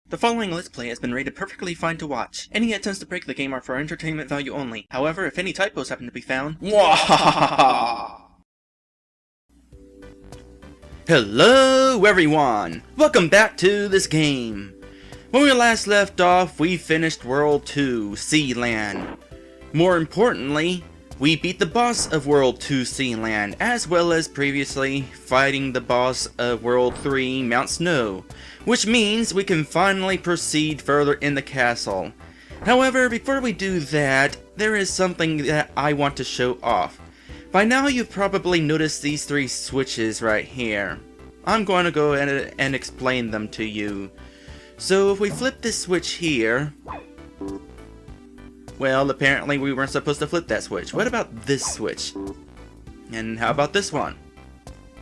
The following Let's Play has been rated perfectly fine to watch. Any attempts to break the game are for entertainment value only. However, if any typos happen to be found... Hello everyone! Welcome back to this game! When we last left off, we finished World 2, Sealand. More importantly, we beat the boss of World 2 Sealand, as well as previously fighting the boss of World 3 Mount Snow, which means we can finally proceed further in the castle. However, before we do that, there is something that I want to show off. By now you've probably noticed these three switches right here. I'm going to go ahead and explain them to you. So if we flip this switch here... Well, apparently we weren't supposed to flip that switch. What about this switch? And how about this one?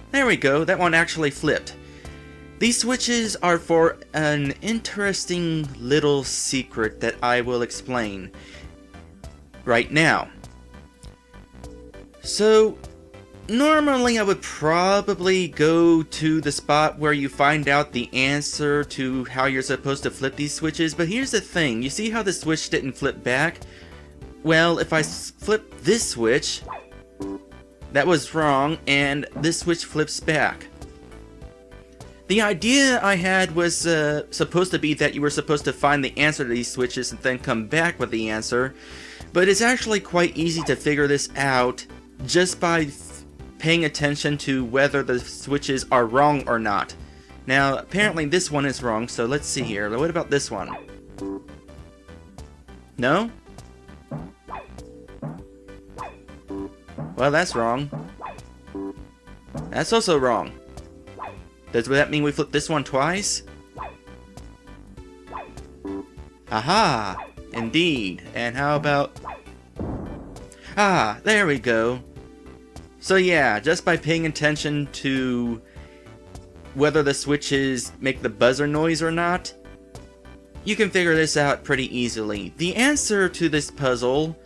There we go, that one actually flipped. These switches are for an interesting little secret that I will explain right now. So, normally I would probably go to the spot where you find out the answer to how you're supposed to flip these switches, but here's the thing, you see how the switch didn't flip back? Well, if I flip this switch, that was wrong, and this switch flips back. The idea I had was supposed to be that you were supposed to find the answer to these switches and then come back with the answer, but it's actually quite easy to figure this out just by paying attention to whether the switches are wrong or not. Now, apparently this one is wrong, so let's see here. What about this one? No? Well, that's wrong. That's also wrong. Does that mean we flip this one twice? Aha! Indeed. And how about... Ah, there we go. So yeah, just by paying attention to whether the switches make the buzzer noise or not, you can figure this out pretty easily. The answer to this puzzle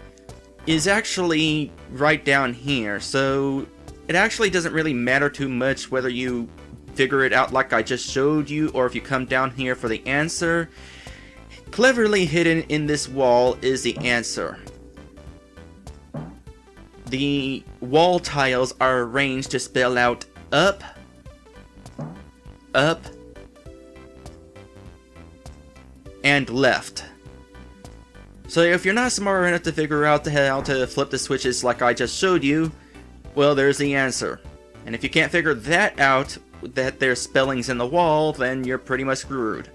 is actually right down here, so it actually doesn't really matter too much whether you figure it out like I just showed you or if you come down here for the answer. Cleverly hidden in this wall is the answer. The wall tiles are arranged to spell out up, up, and left. So if you're not smart enough to figure out how to flip the switches like I just showed you, well, there's the answer. And if you can't figure that out, that there's spellings in the wall, then you're pretty much screwed.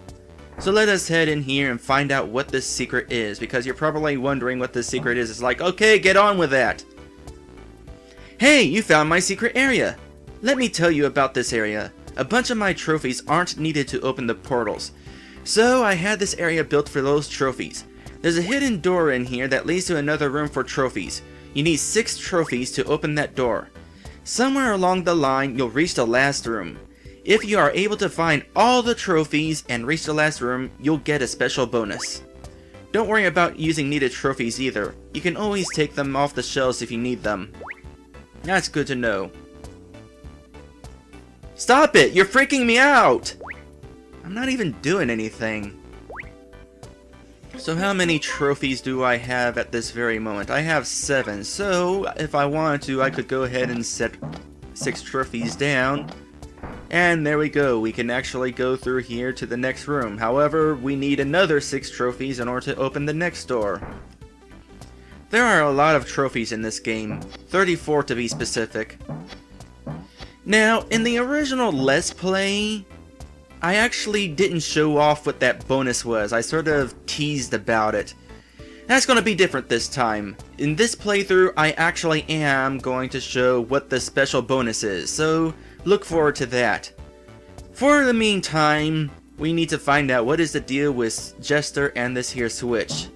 So let us head in here and find out what this secret is, because you're probably wondering what this secret is. It's like, okay, get on with that. Hey, you found my secret area. Let me tell you about this area. A bunch of my trophies aren't needed to open the portals, so I had this area built for those trophies. There's a hidden door in here that leads to another room for trophies. You need 6 trophies to open that door. Somewhere along the line, you'll reach the last room. If you are able to find all the trophies and reach the last room, you'll get a special bonus. Don't worry about using needed trophies either. You can always take them off the shelves if you need them. That's good to know. Stop it! You're freaking me out! I'm not even doing anything. So how many trophies do I have at this very moment? I have 7, so if I wanted to, I could go ahead and set 6 trophies down. And there we go, we can actually go through here to the next room. However, we need another 6 trophies in order to open the next door. There are a lot of trophies in this game, 34 to be specific. Now, in the original Let's Play, I actually didn't show off what that bonus was. I sort of teased about it. That's going to be different this time. In this playthrough, I actually am going to show what the special bonus is, so look forward to that. For the meantime, we need to find out what is the deal with Jester and this here switch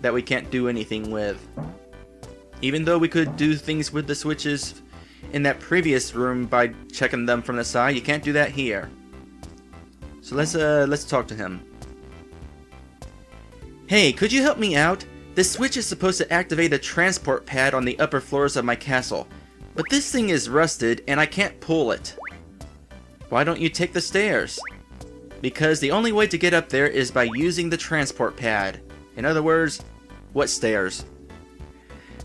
that we can't do anything with. Even though we could do things with the switches in that previous room by checking them from the side, you can't do that here. So let's talk to him. Hey, could you help me out? This switch is supposed to activate a transport pad on the upper floors of my castle, but this thing is rusted and I can't pull it. Why don't you take the stairs? because the only way to get up there is by using the transport pad. In other words, what stairs?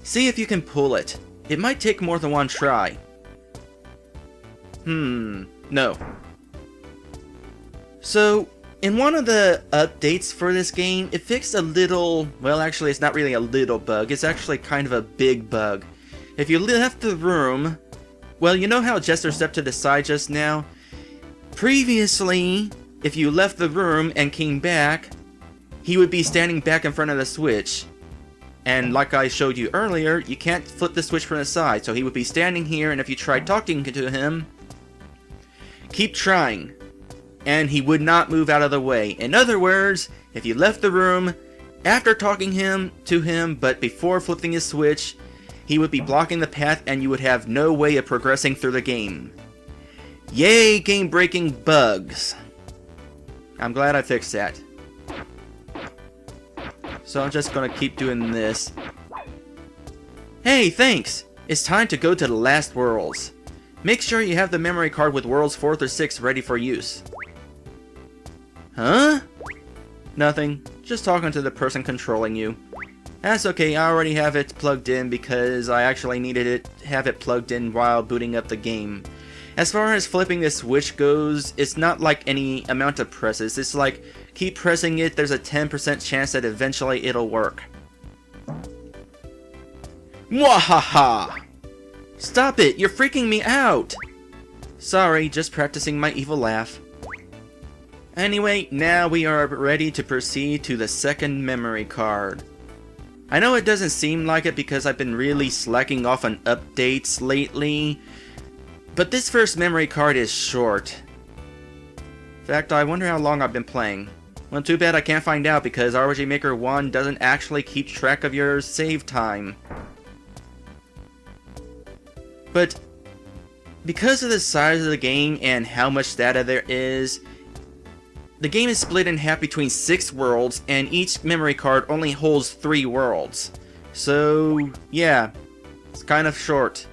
See if you can pull it. It might take more than one try. No. So, in one of the updates for this game, it fixed a little, well actually it's not really a little bug, it's actually kind of a big bug. If you left the room, well you know how Jester stepped to the side just now? Previously, if you left the room and came back, he would be standing back in front of the switch. And like I showed you earlier, you can't flip the switch from the side, so he would be standing here, and if you tried talking to him, keep trying, and he would not move out of the way. In other words, if you left the room after talking to him, but before flipping his switch, he would be blocking the path and you would have no way of progressing through the game. Yay, game-breaking bugs. I'm glad I fixed that. So I'm just gonna keep doing this. Hey, thanks! It's time to go to the last worlds. Make sure you have the memory card with worlds 4 through 6 ready for use. Huh? Nothing. Just talking to the person controlling you. That's okay, I already have it plugged in because I actually needed to have it plugged in while booting up the game. As far as flipping the switch goes, it's not like any amount of presses. It's like, keep pressing it, there's a 10% chance that eventually it'll work. Mwahaha! Stop it! You're freaking me out! Sorry, just practicing my evil laugh. Anyway, now we are ready to proceed to the second memory card. I know it doesn't seem like it because I've been really slacking off on updates lately, but this first memory card is short. In fact, I wonder how long I've been playing. Well, too bad I can't find out because ROG Maker 1 doesn't actually keep track of your save time. But because of the size of the game and how much data there is, the game is split in half between 6 worlds, and each memory card only holds 3 worlds. So, yeah, it's kind of short.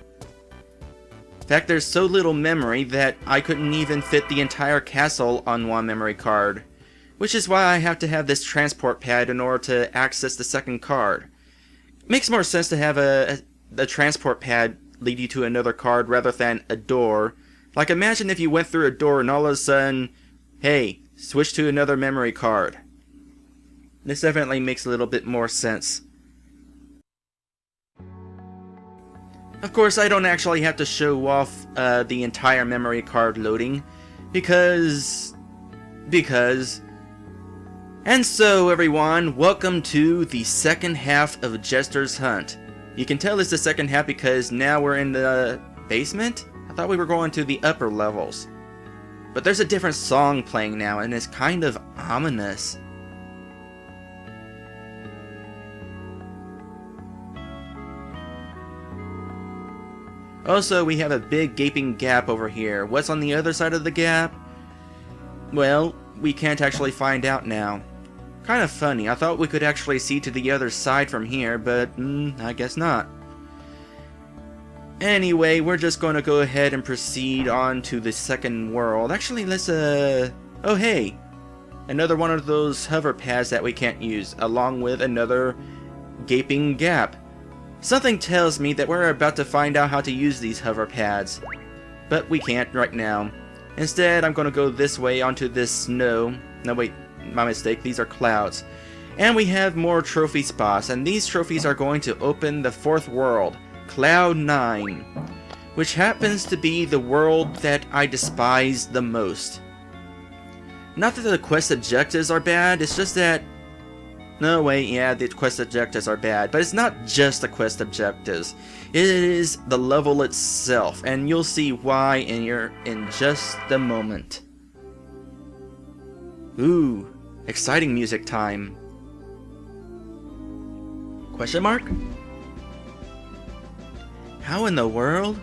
In fact, there's so little memory that I couldn't even fit the entire castle on one memory card. Which is why I have to have this transport pad in order to access the second card. It makes more sense to have a transport pad lead you to another card rather than a door. Like imagine if you went through a door and all of a sudden, hey, switch to another memory card. This definitely makes a little bit more sense. Of course, I don't actually have to show off the entire memory card loading, because... And so, everyone, welcome to the second half of Jester's Hunt. You can tell it's the second half because now we're in the basement? I thought we were going to the upper levels. But there's a different song playing now, and it's kind of ominous. Also, we have a big gaping gap over here. What's on the other side of the gap? Well, we can't actually find out now. Kind of funny, I thought we could actually see to the other side from here, but I guess not. Anyway, we're just going to go ahead and proceed on to the second world. Actually, let's oh hey! Another one of those hover pads that we can't use, along with another gaping gap. Something tells me that we're about to find out how to use these hover pads. But we can't right now. Instead, I'm going to go this way onto this snow. No wait, my mistake, these are clouds. And we have more trophy spots, and these trophies are going to open the fourth world, Cloud 9, which happens to be the world that I despise the most. Not that the quest objectives are bad, it's just that... No, wait, yeah, the quest objectives are bad, but it's not just the quest objectives. It is the level itself, and you'll see why in just a moment. Ooh, exciting music time. Question mark? How in the world?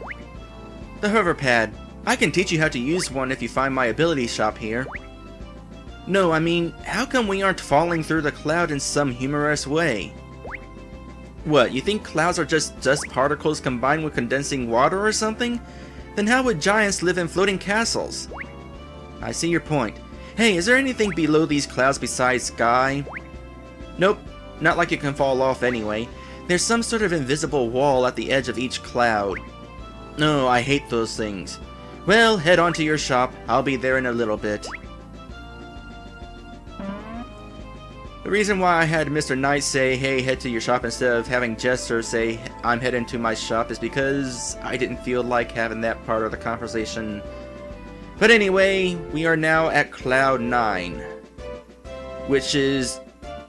The hover pad. I can teach you how to use one if you find my ability shop here. No, I mean, how come we aren't falling through the cloud in some humorous way? What, you think clouds are just dust particles combined with condensing water or something? Then how would giants live in floating castles? I see your point. Hey, is there anything below these clouds besides sky? Nope, not like it can fall off anyway. There's some sort of invisible wall at the edge of each cloud. No, I hate those things. Well, head on to your shop. I'll be there in a little bit. The reason why I had Mr. Knight say, hey, head to your shop instead of having Jester say, I'm heading to my shop, is because I didn't feel like having that part of the conversation. But anyway, we are now at Cloud 9, which is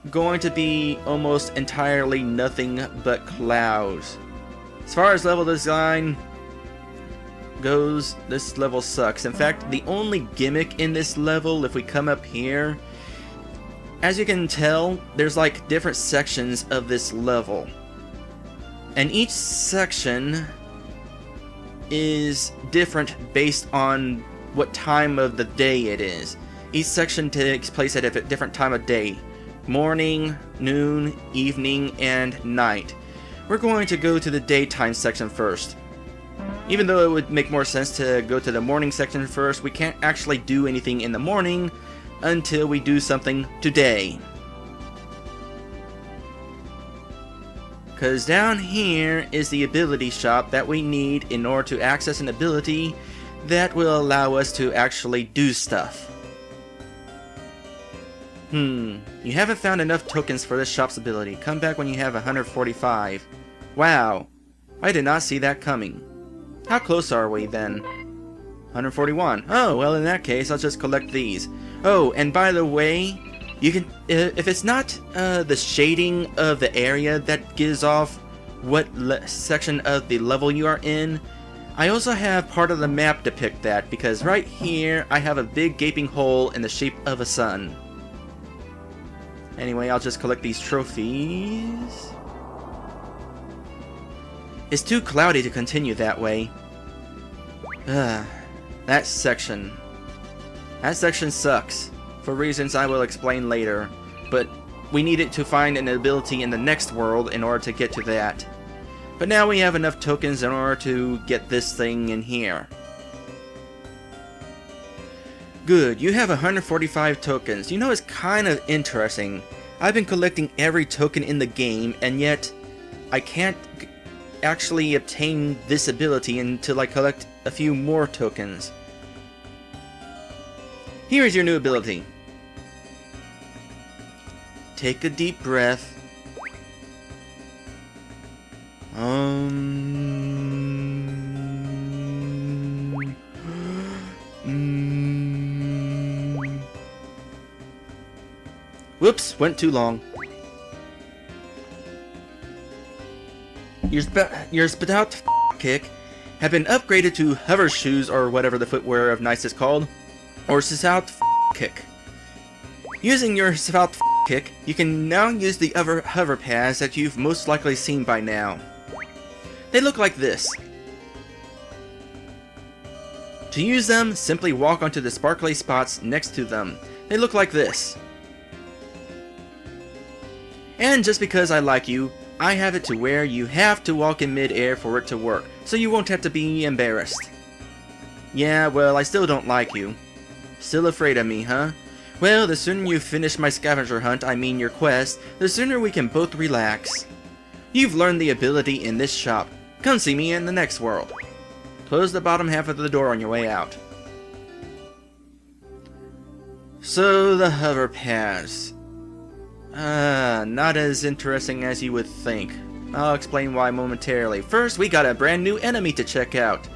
going to be almost entirely nothing but clouds. As far as level design goes, this level sucks. In fact, the only gimmick in this level, if we come up here, as you can tell, there's like different sections of this level. And each section is different based on what time of the day it is. Each section takes place at a different time of day. Morning, noon, evening, and night. We're going to go to the daytime section first. Even though it would make more sense to go to the morning section first, we can't actually do anything in the morning until we do something today. Because down here is the ability shop that we need in order to access an ability that will allow us to actually do stuff. You haven't found enough tokens for this shop's ability. Come back when you have 145. Wow, I did not see that coming. How close are we then? 141. Oh, well in that case, I'll just collect these. Oh, and by the way, you can, if it's not the shading of the area that gives off what section of the level you are in, I also have part of the map depict that, because right here I have a big gaping hole in the shape of a sun. Anyway, I'll just collect these trophies. It's too cloudy to continue that way. That section sucks, for reasons I will explain later, but we needed to find an ability in the next world in order to get to that. But now we have enough tokens in order to get this thing in here. Good, you have 145 tokens. You know, it's kind of interesting. I've been collecting every token in the game, and yet I can't actually obtain this ability until I collect a few more tokens. Here is your new ability. Take a deep breath. Whoops, went too long. Your spit out kick have been upgraded to hover shoes, or whatever the footwear of Nice is called, or Sissout kick. Using your Sissout kick, you can now use the other hover pads that you've most likely seen by now. They look like this. To use them, simply walk onto the sparkly spots next to them. They look like this. And just because I like you, I have it to where you have to walk in mid-air for it to work, so you won't have to be embarrassed. Yeah, well, I still don't like you. Still afraid of me, huh? Well, the sooner you finish my scavenger hunt, I mean your quest, the sooner we can both relax. You've learned the ability in this shop. Come see me in the next world. Close the bottom half of the door on your way out. So, the hover pads. Not as interesting as you would think. I'll explain why momentarily. First, we got a brand new enemy to check out.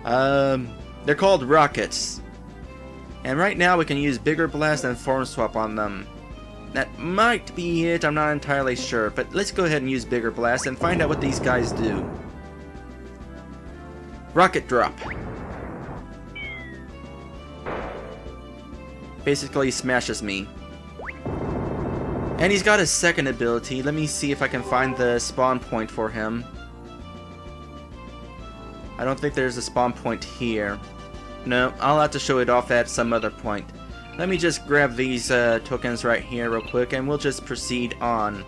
They're called rockets. And right now we can use Bigger Blast and Form Swap on them. That might be it, I'm not entirely sure, but let's go ahead and use Bigger Blast and find out what these guys do. Rocket Drop. Basically smashes me. And he's got a second ability. Let me see if I can find the spawn point for him. I don't think there's a spawn point here. No, I'll have to show it off at some other point. Let me just grab these tokens right here real quick and we'll just proceed on.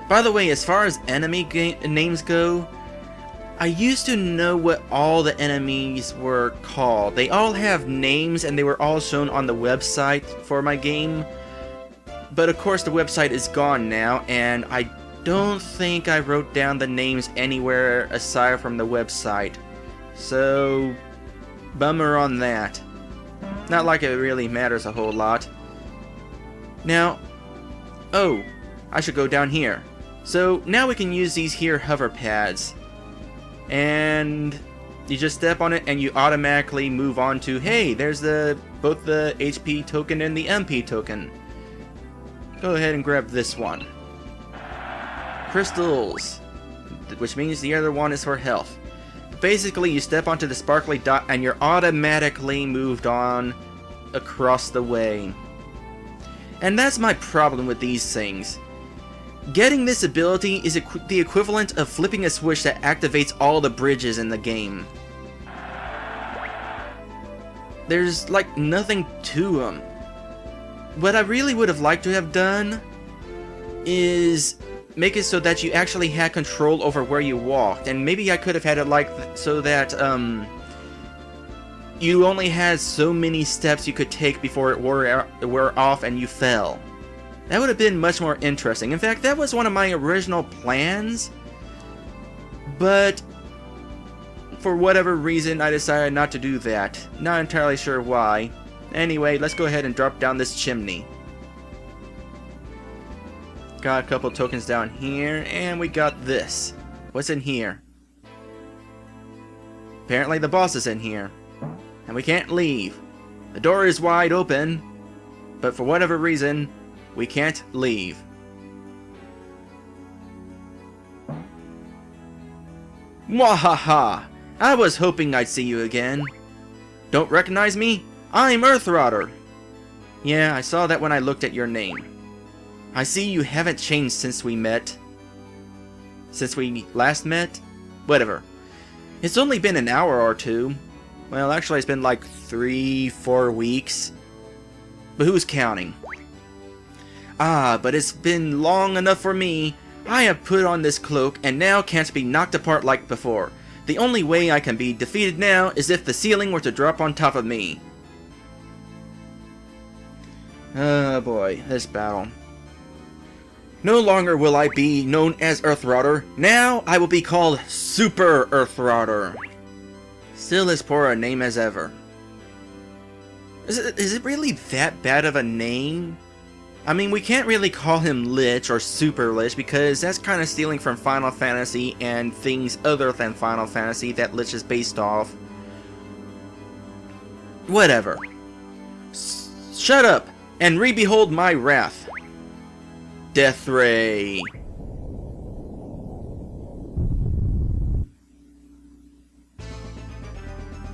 By the way, as far as enemy names go, I used to know what all the enemies were called. They all have names and they were all shown on the website for my game. But of course the website is gone now, and I don't think I wrote down the names anywhere aside from the website. So, bummer on that. Not like it really matters a whole lot. Now, oh, I should go down here. So now we can use these here hover pads. And you just step on it and you automatically move on to, hey, there's both the HP token and the MP token. Go ahead and grab this one. Crystals, which means the other one is for health. Basically, you step onto the sparkly dot and you're automatically moved on across the way. And that's my problem with these things. Getting this ability is the equivalent of flipping a switch that activates all the bridges in the game. There's like nothing to them. What I really would have liked to have done is make it so that you actually had control over where you walked, and maybe I could have had it like so that you only had so many steps you could take before it wore off and you fell. That would have been much more interesting. In fact, that was one of my original plans, but for whatever reason I decided not to do that. Not entirely sure why. Anyway, let's go ahead and drop down this chimney. Got a couple tokens down here, and we got this. What's in here? Apparently the boss is in here, and we can't leave. The door is wide open, but for whatever reason, we can't leave. Mwahaha! I was hoping I'd see you again. Don't recognize me? I'm Earthrodder. Yeah, I saw that when I looked at your name. I see you haven't changed since we met. Since we last met? Whatever. It's only been an hour or two. Well, actually it's been like 3-4 weeks. But who's counting? Ah, but it's been long enough for me. I have put on this cloak and now can't be knocked apart like before. The only way I can be defeated now is if the ceiling were to drop on top of me. Oh boy, this battle. No longer will I be known as Earthrodder. Now I will be called Super Earthrodder. Still as poor a name as ever. Is it really that bad of a name? I mean, we can't really call him Lich or Super Lich because that's kind of stealing from Final Fantasy and things other than Final Fantasy that Lich is based off. Whatever. Shut up and re-behold my wrath. Death Ray.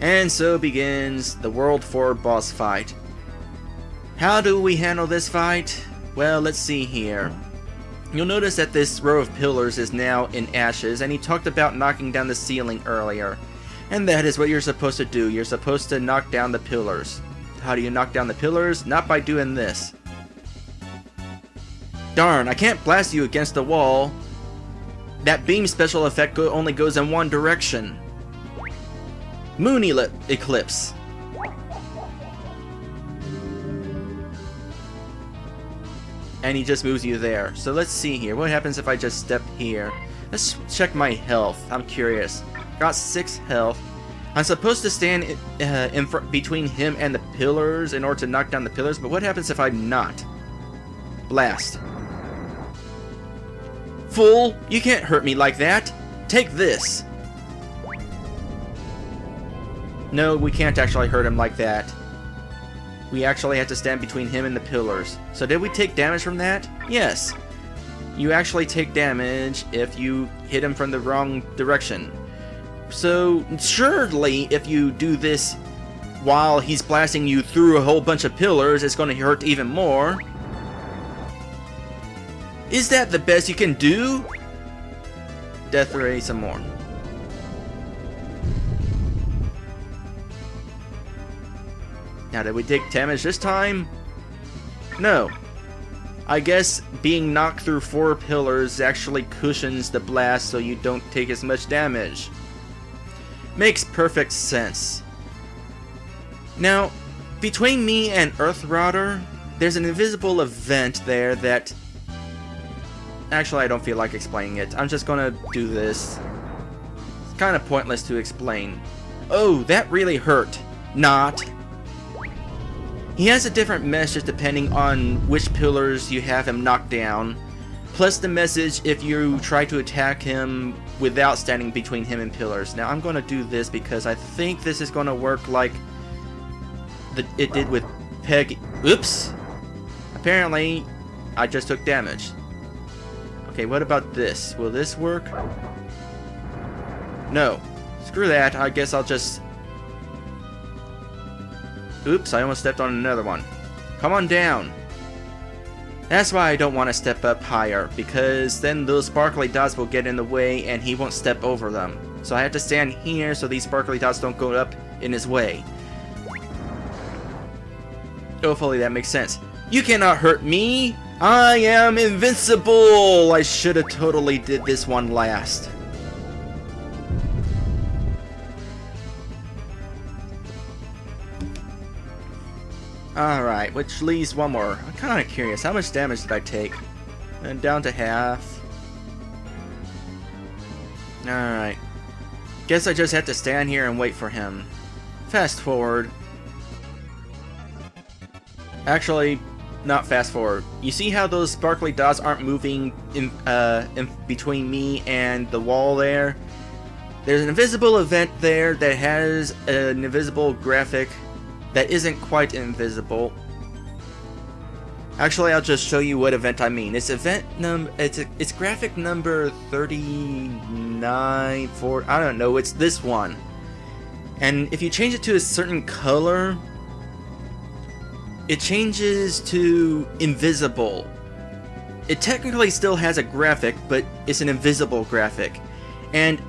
And so begins the World 4 boss fight. How do we handle this fight? Well, let's see here. You'll notice that this row of pillars is now in ashes, and he talked about knocking down the ceiling earlier. And that is what you're supposed to do. You're supposed to knock down the pillars. How do you knock down the pillars? Not by doing this. Darn, I can't blast you against the wall. That beam special effect only goes in one direction. Moon Eclipse. And he just moves you there. So let's see here. What happens if I just step here? Let's check my health. I'm curious. Got 6 health. I'm supposed to stand between him and the pillars in order to knock down the pillars, but what happens if I'm not? Blast. Fool! You can't hurt me like that! Take this! No, we can't actually hurt him like that. We actually had to stand between him and the pillars. So did we take damage from that? Yes. You actually take damage if you hit him from the wrong direction. So surely if you do this while he's blasting you through a whole bunch of pillars, it's going to hurt even more. Is that the best you can do? Death Ray some more. Now, did we take damage this time? No. I guess being knocked through 4 pillars actually cushions the blast so you don't take as much damage. Makes perfect sense. Now, between me and Earthrouter, there's an invisible event there that... Actually, I don't feel like explaining it. I'm just gonna do this. It's kind of pointless to explain. Oh, that really hurt. Not. He has a different message depending on which pillars you have him knocked down. Plus the message if you try to attack him without standing between him and pillars. Now I'm going to do this because I think this is going to work like it did with Peggy. Oops! Apparently, I just took damage. Okay, what about this? Will this work? No. Screw that. I guess I'll just... Oops, I almost stepped on another one. Come on down. That's why I don't want to step up higher, because then those sparkly dots will get in the way and he won't step over them. So I have to stand here so these sparkly dots don't go up in his way. Hopefully that makes sense. You cannot hurt me! I am invincible! I should have totally did this one last. Alright, which leaves one more. I'm kind of curious, how much damage did I take? And down to half. Alright. Guess I just have to stand here and wait for him. Fast forward. Actually, not fast forward. You see how those sparkly dots aren't moving in between me and the wall there? There's an invisible event there that has an invisible graphic that isn't quite invisible. Actually, I'll just show you what event I mean. It's it's graphic number 39, 4, I don't know, it's this one. And if you change it to a certain color, it changes to invisible. It technically still has a graphic, but it's an invisible graphic. And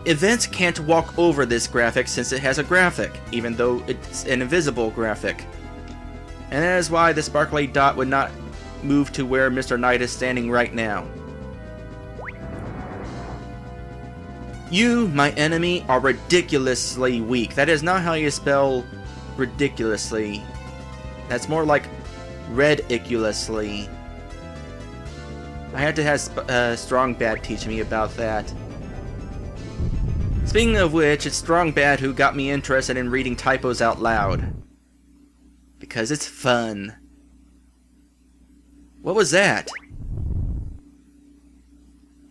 events can't walk over this graphic since it has a graphic, even though it's an invisible graphic. And that is why the sparkly dot would not move to where Mr. Knight is standing right now. You, my enemy, are ridiculously weak. That is not how you spell ridiculously. That's more like ridiculously. I had to have Strong Bad teach me about that. Speaking of which, it's Strong Bad who got me interested in reading typos out loud. Because it's fun. What was that?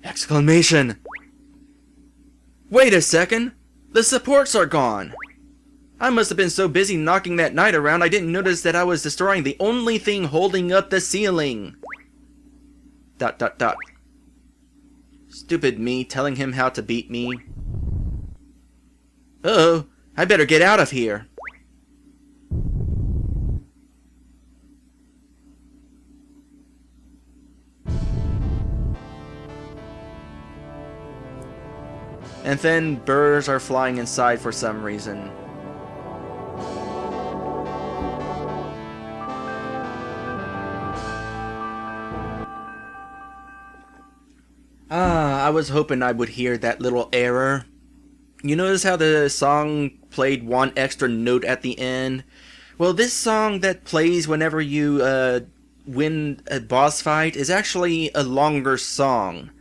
Exclamation! Wait a second! The supports are gone! I must have been so busy knocking that knight around I didn't notice that I was destroying the only thing holding up the ceiling! ... Stupid me telling him how to beat me. Uh-oh, I better get out of here. And then birds are flying inside for some reason. I was hoping I would hear that little error. You notice how the song played one extra note at the end? Well, this song that plays whenever you win a boss fight is actually a longer song.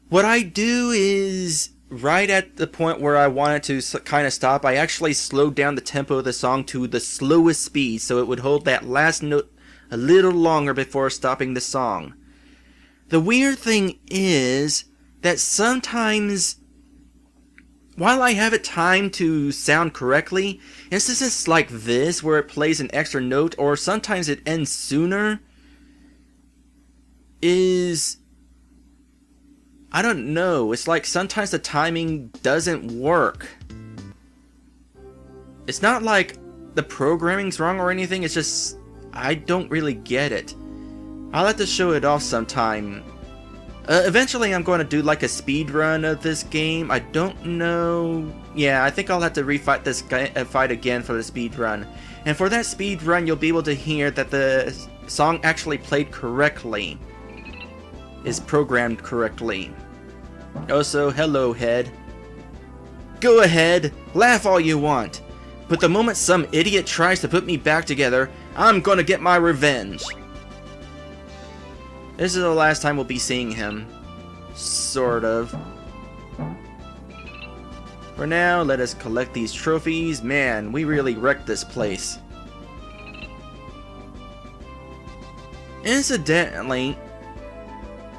What I do is, right at the point where I want it to kind of stop, I actually slowed down the tempo of the song to the slowest speed so it would hold that last note a little longer before stopping the song. The weird thing is that sometimes, while I have it timed to sound correctly, instances like this where it plays an extra note or sometimes it ends sooner is, I don't know, it's like sometimes the timing doesn't work. It's not like the programming's wrong or anything, it's just I don't really get it. I'll have to show it off sometime. Eventually I'm going to do like a speed run of this game. I don't know. Yeah, I think I'll have to refight this fight again for the speed run. And for that speed run, you'll be able to hear that the song actually played correctly. Is programmed correctly. Also, hello, head. Go ahead, laugh all you want. But the moment some idiot tries to put me back together, I'm gonna get my revenge. This is the last time we'll be seeing him. Sort of. For now, let us collect these trophies. Man, we really wrecked this place. Incidentally,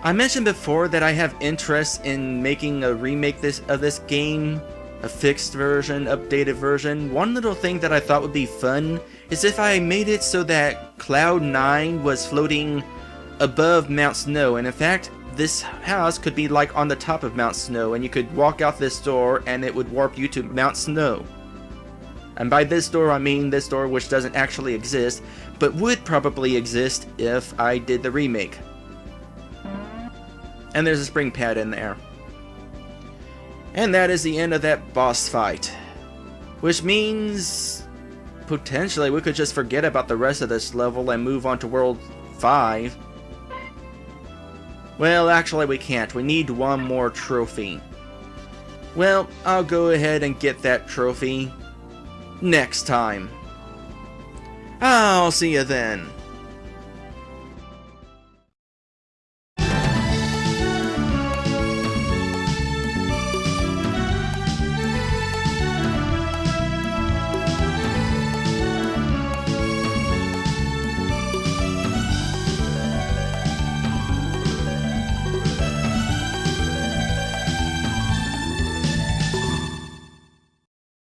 I mentioned before that I have interest in making a remake of this game, a fixed version, updated version. One little thing that I thought would be fun is if I made it so that Cloud 9 was floating above Mount Snow, and in fact, this house could be like on the top of Mount Snow, and you could walk out this door and it would warp you to Mount Snow. And by this door, I mean this door which doesn't actually exist, but would probably exist if I did the remake. And there's a spring pad in there. And that is the end of that boss fight. Which means potentially we could just forget about the rest of this level and move on to World 5. Well, actually we can't. We need one more trophy. Well, I'll go ahead and get that trophy next time. I'll see you then.